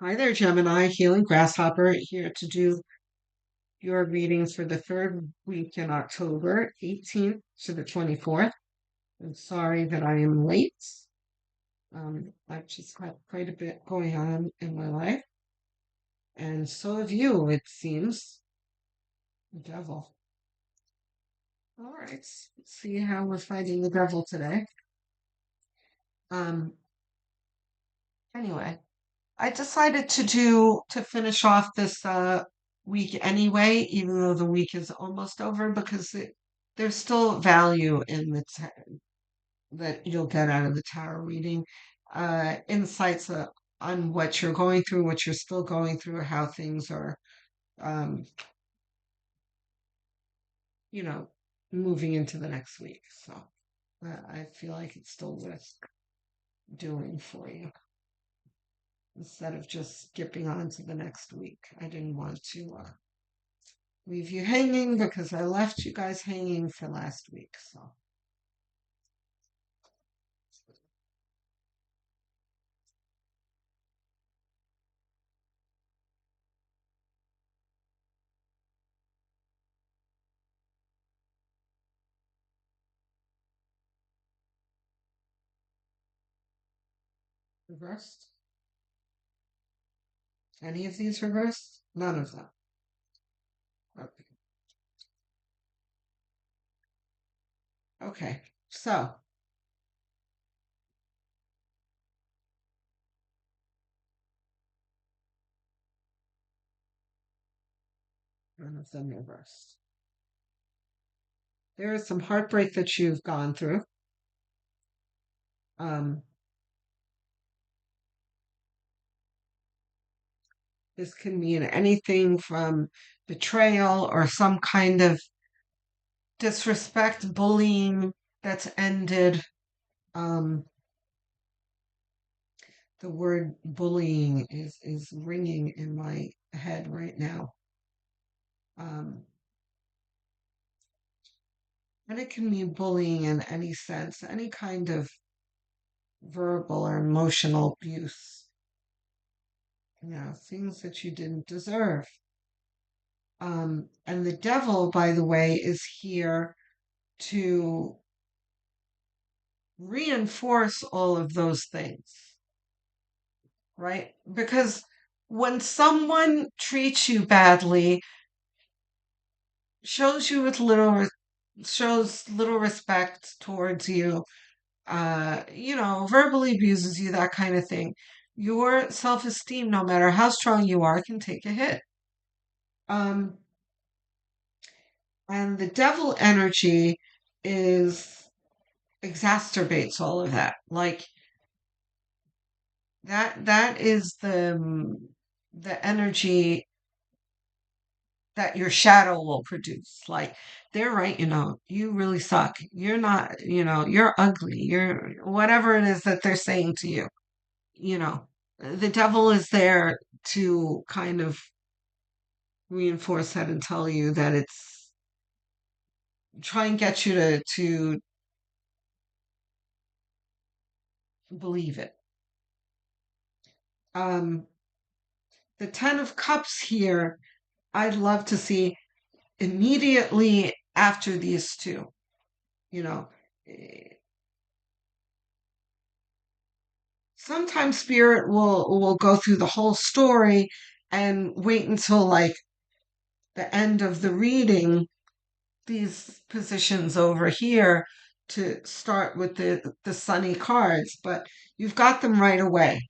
Hi there, Gemini, Healing Grasshopper, here to do your readings for the third week in October, 18th to the 24th. I'm sorry that I am late. I've just had quite a bit going on in my life, and so have you, it seems. The devil. All right, let's see how we're fighting the devil today. Um, anyway, I decided to finish off this week anyway, even though the week is almost over, because there's still value in that you'll get out of the tarot reading, insights on what you're going through, what you're still going through, how things are, um, you know, moving into the next week. So I feel like it's still worth doing for you instead of just skipping on to the next week. I didn't want to leave you hanging because I left you guys hanging for last week. So reversed. Any of these reversed? None of them. Okay. Okay. So none of them reversed. There is some heartbreak that you've gone through. Um, this can mean anything from betrayal or some kind of disrespect, bullying that's ended. Um, the word bullying is ringing in my head right now. Um, and it can mean bullying in any sense, any kind of verbal or emotional abuse, things that you didn't deserve. And the devil, by the way, is here to reinforce all of those things, right? Because when someone treats you badly, shows you with shows little respect towards you, verbally abuses you, that kind of thing, your self-esteem, no matter how strong you are, can take a hit. Um, and the devil energy is exacerbates all of that. Like that is the energy that your shadow will produce. Like they're right, you really suck. You're not, you're ugly. You're whatever it is that they're saying to you. You know, the devil is there to kind of reinforce that and tell you that it's try and get you to believe it. Um, the Ten of Cups here, I'd love to see immediately after these two. You know, eh, sometimes spirit will go through the whole story and wait until like the end of the reading, these positions over here, to start with the sunny cards, but you've got them right away,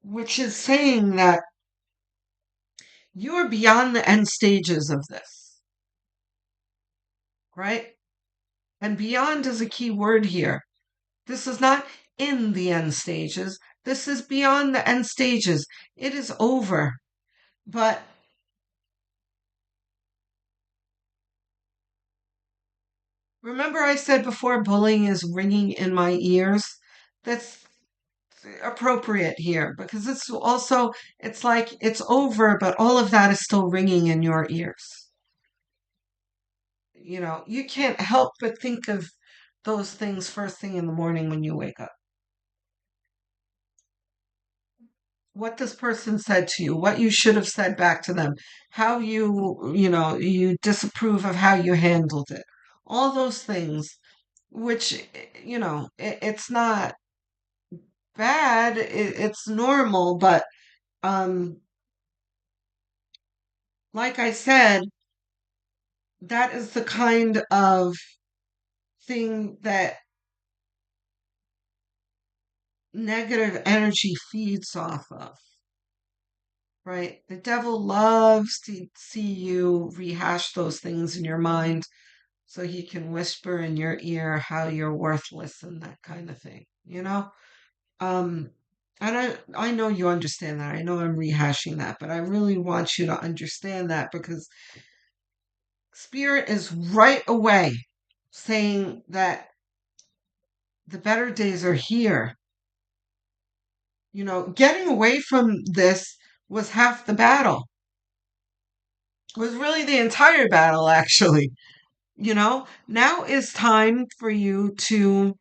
which is saying that you're beyond the end stages of this, right? And beyond is a key word here. This is not in the end stages. This is beyond the end stages. It is over. But remember, I said before, bullying is ringing in my ears? That's appropriate here because it's like it's over, but all of that is still ringing in your ears. You can't help but think of those things first thing in the morning when you wake up. what this person said to you, what you should have said back to them, how you disapprove of how you handled it. All those things, which, it's not bad, it's normal, but um, like I said, that is the kind of thing that negative energy feeds off of, right? The devil loves to see you rehash those things in your mind so he can whisper in your ear how you're worthless and that kind of thing, you know? Um, and I know you understand that. I know I'm rehashing that, but I really want you to understand that because Spirit is right away saying that the better days are here. Getting away from this was half the battle. It was really the entire battle, actually. Now is time for you to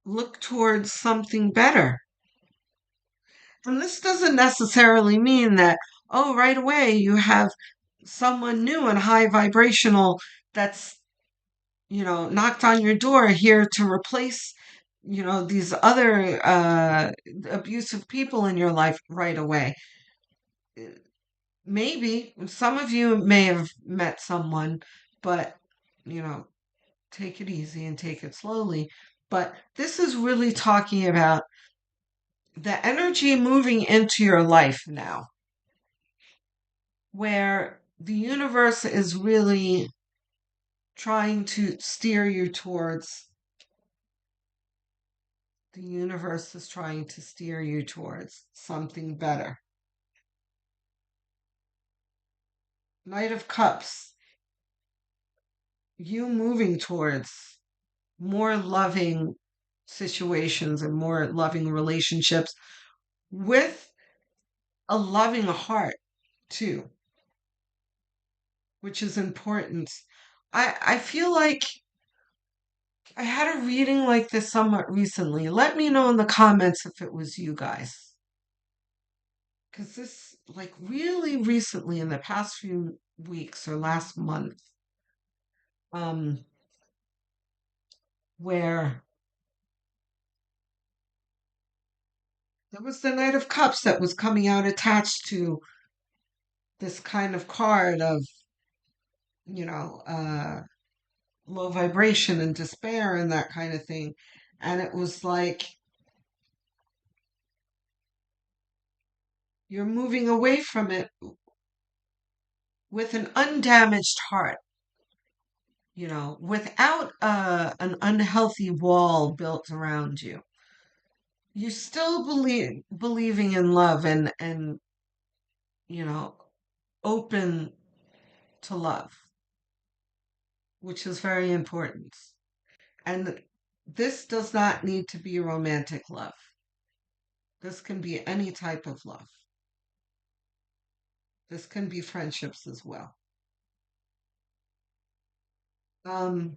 look towards something better. And this doesn't necessarily mean that, oh, right away you have someone new and high vibrational that's, knocked on your door here to replace, these other abusive people in your life right away. Maybe some of you may have met someone, but, you know, take it easy and take it slowly. But this is really talking about the energy moving into your life now, where the universe is really trying to steer you towards, the universe is trying to steer you towards something better. Knight of Cups, you moving towards more loving situations and more loving relationships with a loving heart too, which is important. I feel like I had a reading like this somewhat recently. Let me know in the comments if it was you guys. Because this, like, really recently in the past few weeks or last month, um, where there was the Knight of Cups that was coming out attached to this kind of card of, you know, uh, low vibration and despair and that kind of thing. And it was like you're moving away from it with an undamaged heart, without an unhealthy wall built around you. You still believing in love and you know open to love, which is very important. And this does not need to be romantic love. This can be any type of love. This can be friendships as well. Um,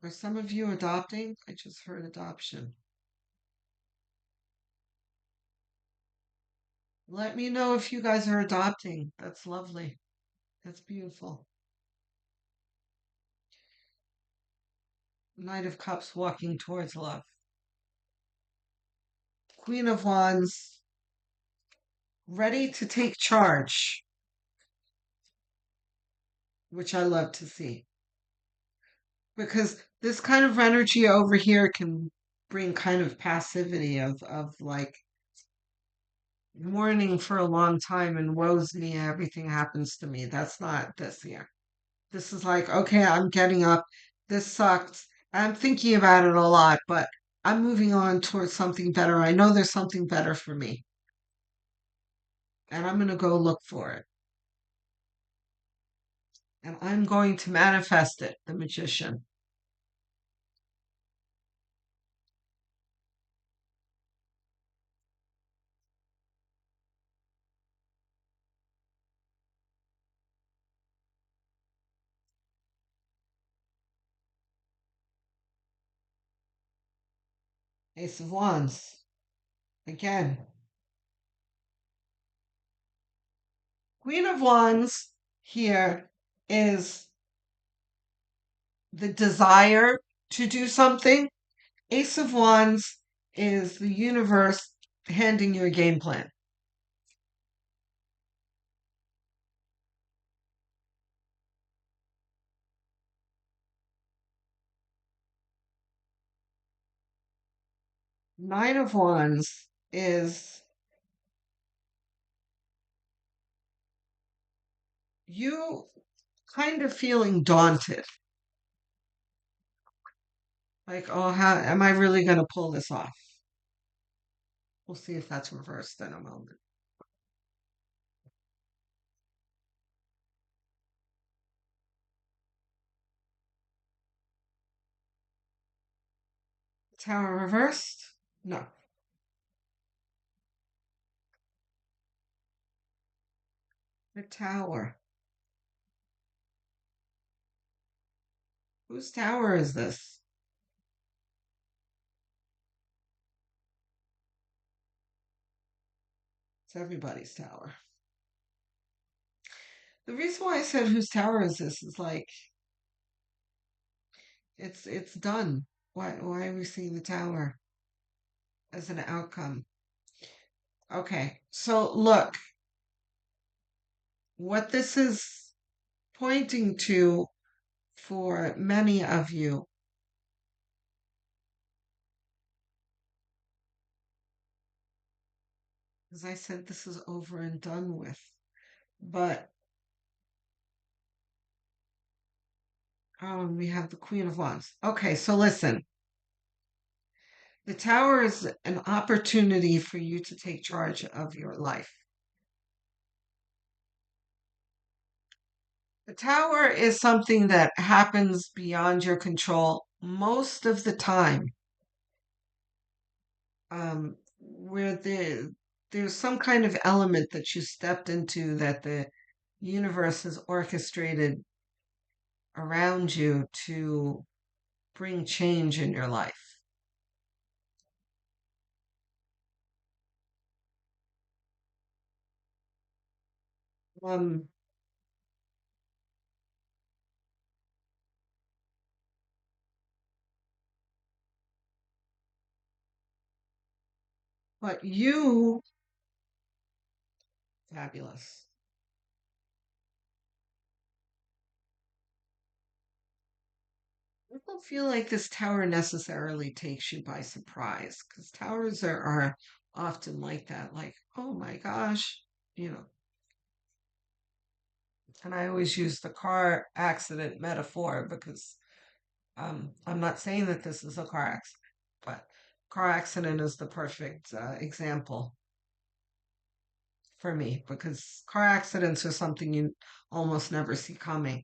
are some of you adopting? I just heard adoption. Let me know if you guys are adopting. That's lovely. That's beautiful. Knight of Cups walking towards love. Queen of Wands ready to take charge, which I love to see. Because this kind of energy over here can bring kind of passivity of like mourning for a long time and woe's me, everything happens to me. That's not this here. This is like, okay, I'm getting up. This sucks. I'm thinking about it a lot, but I'm moving on towards something better. I know there's something better for me, and I'm going to go look for it. And I'm going to manifest it, the magician. Ace of Wands. Again, Queen of Wands here is the desire to do something. Ace of Wands is the universe handing you a game plan. Nine of Wands is you kind of feeling daunted. Like, oh, how am I really going to pull this off? We'll see if that's reversed in a moment. Tower reversed? No. The tower. Whose tower is this? It's everybody's tower. The reason why I said whose tower is this is like it's done. Why are we seeing the tower as an outcome? Okay, so look, what this is pointing to for many of you, as I said, this is over and done with. But we have the Queen of Wands. Okay, so listen, the tower is an opportunity for you to take charge of your life. The tower is something that happens beyond your control most of the time, where there's some kind of element that you stepped into that the universe has orchestrated around you to bring change in your life. Um, but you, fabulous. I don't feel like this tower necessarily takes you by surprise because towers are often like that, like, oh my gosh, you know. And I always use the car accident metaphor because I'm not saying that this is a car accident, but car accident is the perfect example for me because car accidents are something you almost never see coming.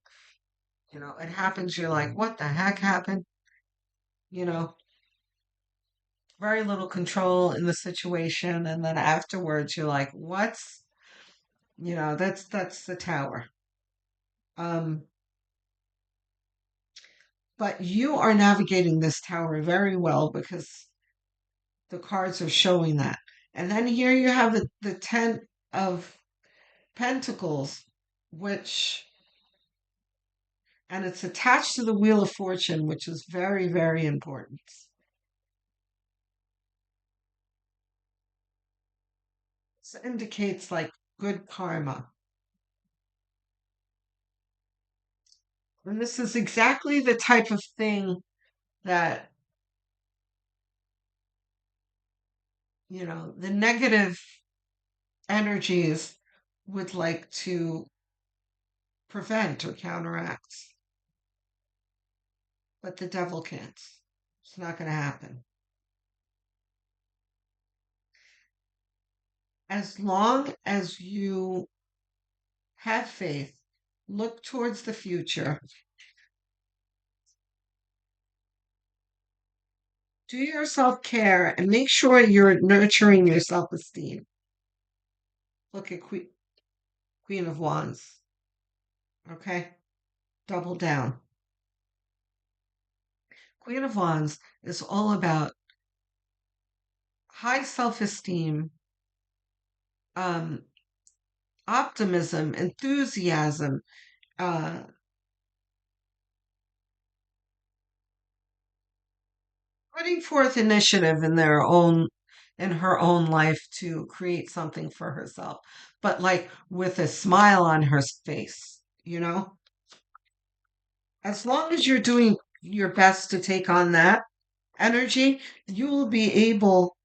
You know, it happens, you're like, what the heck happened? You know, very little control in the situation, and then afterwards you're like, what's that's the tower. Um, but you are navigating this tower very well because the cards are showing that. And then here you have the Ten of Pentacles, which, and it's attached to the Wheel of Fortune, which is very, very important. This indicates like good karma. And this is exactly the type of thing that, the negative energies would like to prevent or counteract. But the devil can't. It's not going to happen. As long as you have faith, look towards the future, do yourself care, and make sure you're nurturing your self esteem. Look at Queen of Wands. Okay? Double down. Queen of Wands is all about high self-esteem, um, optimism, enthusiasm, uh, putting forth initiative in her own life to create something for herself, but like with a smile on her face, you know? As long as you're doing your best to take on that energy, you will be able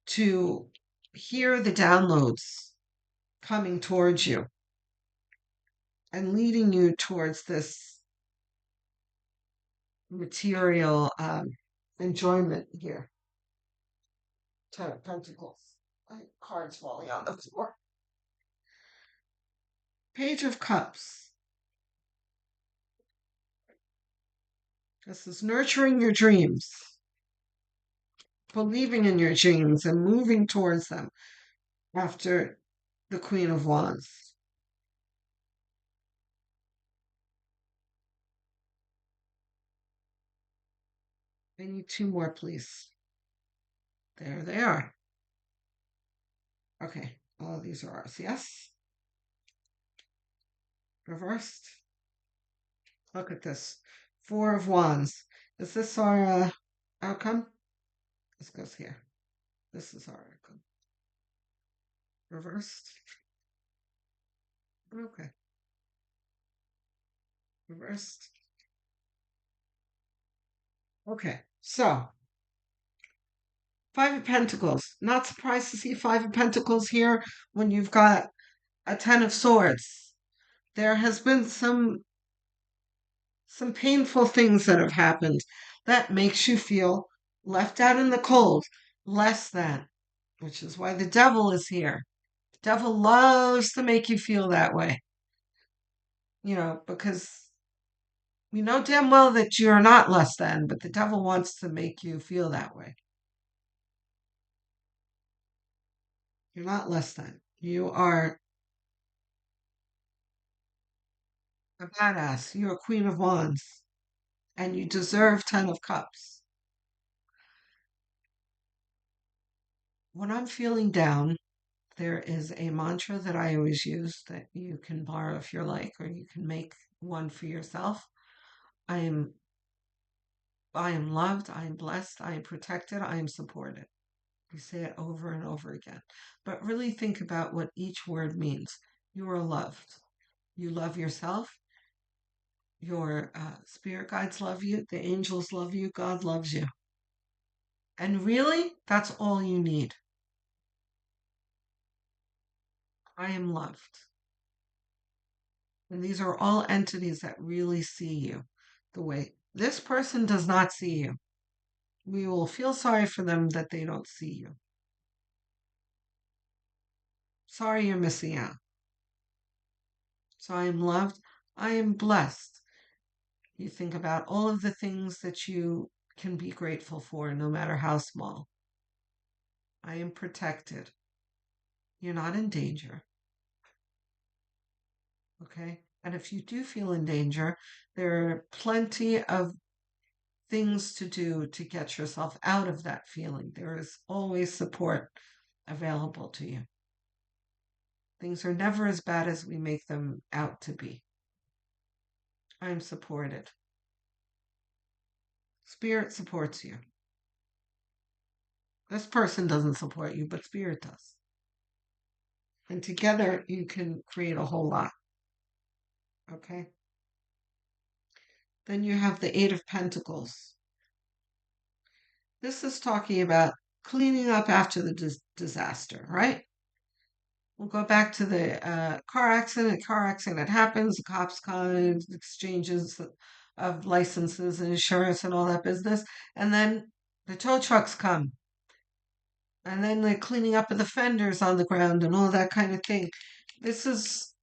to hear the downloads coming towards you and leading you towards this material enjoyment here. Ten of Pentacles. Cards falling on the floor. Page of Cups. This is nurturing your dreams, believing in your dreams, and moving towards them after the Queen of Wands. I need two more, please. There they are. Okay, all of these are ours. Yes. Reversed. Look at this. Four of Wands. Is this our outcome? This goes here. This is our outcome. Reversed. Okay. Reversed. Okay, so Five of Pentacles. Not surprised to see Five of Pentacles here when you've got a Ten of Swords. There has been some painful things that have happened that makes you feel left out in the cold, less than, which is why the devil is here. The devil loves to make you feel that way, because we know damn well that you're not less than, but the devil wants to make you feel that way. You're not less than. You are a badass. You're a Queen of Wands, and you deserve Ten of Cups. When I'm feeling down, there is a mantra that I always use that you can borrow if you're like, or you can make one for yourself. I am I am loved, I am blessed, I am protected, I am supported. You say it over and over again. But really think about what each word means. You are loved. You love yourself. Your spirit guides love you. The angels love you. God loves you. And really, that's all you need. I am loved. And these are all entities that really see you the way this person does not see you. We will feel sorry for them that they don't see you. Sorry you're missing out. So I am loved. I am blessed. You think about all of the things that you can be grateful for, no matter how small. I am protected. You're not in danger. Okay? And if you do feel in danger, there are plenty of things to do to get yourself out of that feeling. There is always support available to you. Things are never as bad as we make them out to be. I'm supported. Spirit supports you. This person doesn't support you, but Spirit does. And together you can create a whole lot. Okay? Then you have the Eight of Pentacles. This is talking about cleaning up after the disaster, right? We'll go back to the car accident. Car accident happens. The cops come, exchanges of licenses and insurance and all that business. And then the tow trucks come. And then they're cleaning up of the fenders on the ground and all that kind of thing. This is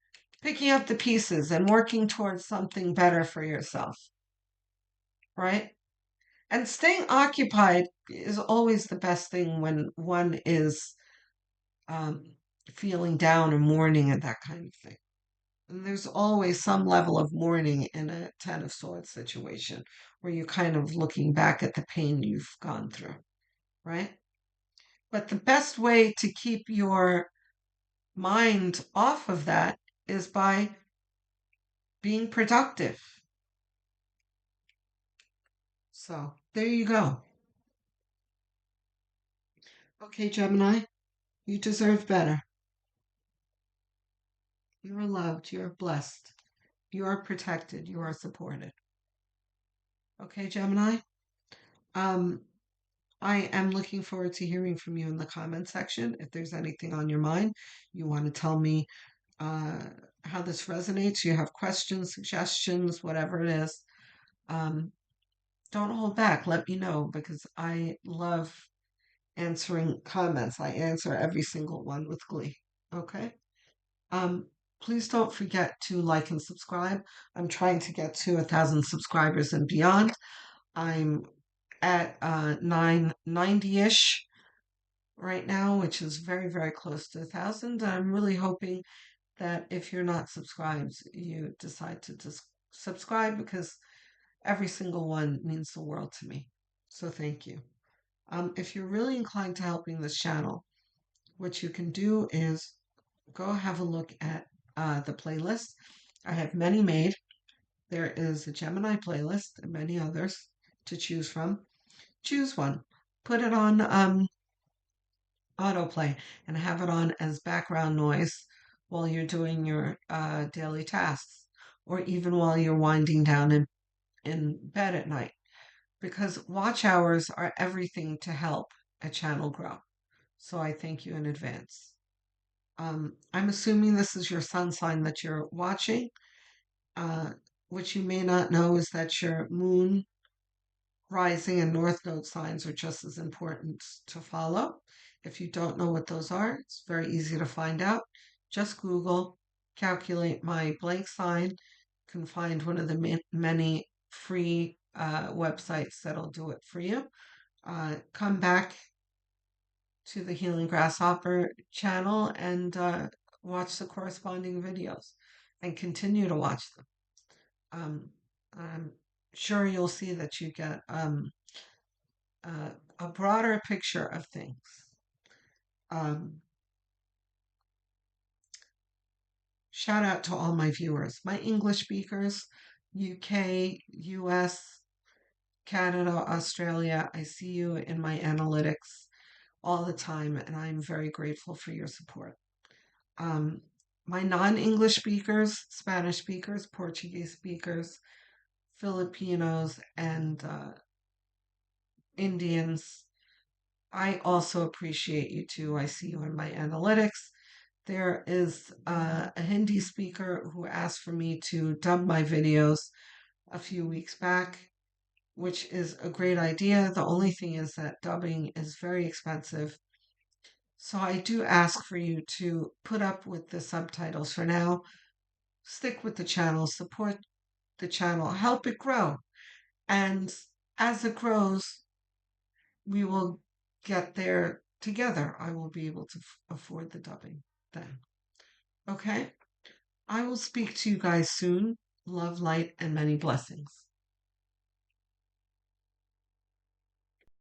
picking up the pieces and working towards something better for yourself, right? And staying occupied is always the best thing when one is um, feeling down or mourning and that kind of thing. And there's always some level of mourning in a Ten of Swords situation where you're kind of looking back at the pain you've gone through, right? But the best way to keep your mind off of that is by being productive. So there you go. Okay, Gemini, you deserve better. You are loved. You are blessed. You are protected. You are supported. Okay, Gemini. Um, I am looking forward to hearing from you in the comment section. If there's anything on your mind, you want to tell me uh, how this resonates, you have questions, suggestions, whatever it is, um, don't hold back. Let me know because I love answering comments. I answer every single one with glee. Okay. Um, Please don't forget to like and subscribe. I'm trying to get to 1,000 subscribers and beyond. I'm at 990-ish right now, which is very, very close to 1,000. I'm really hoping that if you're not subscribed, you decide to just subscribe because every single one means the world to me. So thank you. If you're really inclined to helping this channel, what you can do is go have a look at the playlist. I have many made. There is a Gemini playlist and many others to choose from. Choose one. Put it on autoplay and have it on as background noise while you're doing your daily tasks or even while you're winding down in bed at night because watch hours are everything to help a channel grow. So I thank you in advance. I'm assuming this is your sun sign that you're watching. Uh, what you may not know is that your moon, rising, and north node signs are just as important to follow. If you don't know what those are, it's very easy to find out. Just Google, calculate my blank sign. You can find one of the many free websites that'll do it for you. Come back to the Healing Grasshopper channel and watch the corresponding videos and continue to watch them. I'm sure you'll see that you get a broader picture of things. Um, Shout out to all my viewers, my English speakers, UK, US, Canada, Australia. I see you in my analytics all the time, and I'm very grateful for your support. Um, my non-English speakers, Spanish speakers, Portuguese speakers, Filipinos, and Indians, I also appreciate you too. I see you in my analytics. There is a Hindi speaker who asked for me to dub my videos a few weeks back, which is a great idea. The only thing is that dubbing is very expensive. So I do ask for you to put up with the subtitles for now. Stick with the channel, support the channel, help it grow. And as it grows, we will get there together. I will be able to afford the dubbing then. Okay? I will speak to you guys soon. Love, light, and many blessings.